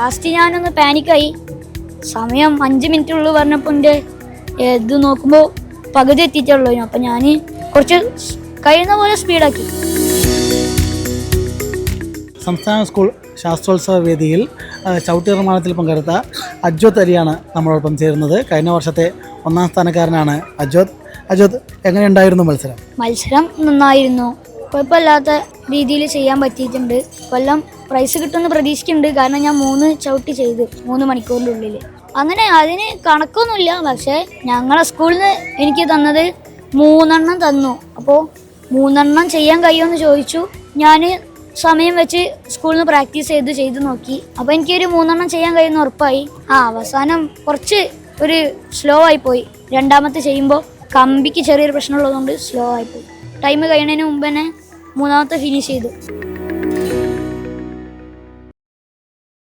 Last ഞാനൊന്ന് പാനിക്കായി. സമയം 5 മിനിറ്റുള്ളൂ പറഞ്ഞപ്പോൾ എൻ്റെ ഇത് നോക്കുമ്പോൾ പകുതി എത്തിയിട്ടുള്ളൂ. അപ്പം ഞാൻ കുറച്ച് കഴിയുന്ന പോലെ സ്പീഡാക്കി. സംസ്ഥാന സ്കൂൾ ശാസ്ത്രോത്സവ വേദിയിൽ ചവിട്ടി നിർമ്മാണത്തിൽ പങ്കെടുത്ത അജ്വത് അലിയാണ് നമ്മളോടൊപ്പം ചേരുന്നത്. കഴിഞ്ഞ വർഷത്തെ 1ാം സ്ഥാനക്കാരനാണ് അജ്വത്. അജ്വത്, എങ്ങനെയുണ്ടായിരുന്നു മത്സരം? മത്സരം നന്നായിരുന്നു, കുഴപ്പമില്ലാത്ത രീതിയിൽ ചെയ്യാൻ പറ്റിയിട്ടുണ്ട്. കൊല്ലം പ്രൈസ് കിട്ടുമെന്ന് പ്രതീക്ഷിക്കുന്നുണ്ട്. കാരണം ഞാൻ 3 ചവിട്ടി ചെയ്ത് 3 മണിക്കൂറിൻ്റെ ഉള്ളിൽ. അങ്ങനെ അതിന് കണക്കൊന്നുമില്ല. പക്ഷേ ഞങ്ങളെ സ്കൂളിൽ നിന്ന് എനിക്ക് തന്നത് 3 എണ്ണം തന്നു. അപ്പോൾ 3 എണ്ണം ചെയ്യാൻ കഴിയുമെന്ന് ചോദിച്ചു. ഞാൻ സമയം വെച്ച് സ്കൂളിൽ നിന്ന് പ്രാക്ടീസ് ചെയ്ത് നോക്കി. അപ്പോൾ എനിക്കൊരു 3 എണ്ണം ചെയ്യാൻ കഴിയുമെന്ന് ഉറപ്പായി. അവസാനം കുറച്ച് ഒരു സ്ലോ ആയിപ്പോയി. രണ്ടാമത്തെ ചെയ്യുമ്പോൾ കമ്പിക്ക് ചെറിയൊരു പ്രശ്നമുള്ളതുകൊണ്ട് സ്ലോ ആയിപ്പോയി. ടൈം കഴിയുന്നതിന് മുമ്പ് തന്നെ 3ാമത്തെ ഫിനിഷ് ചെയ്തു.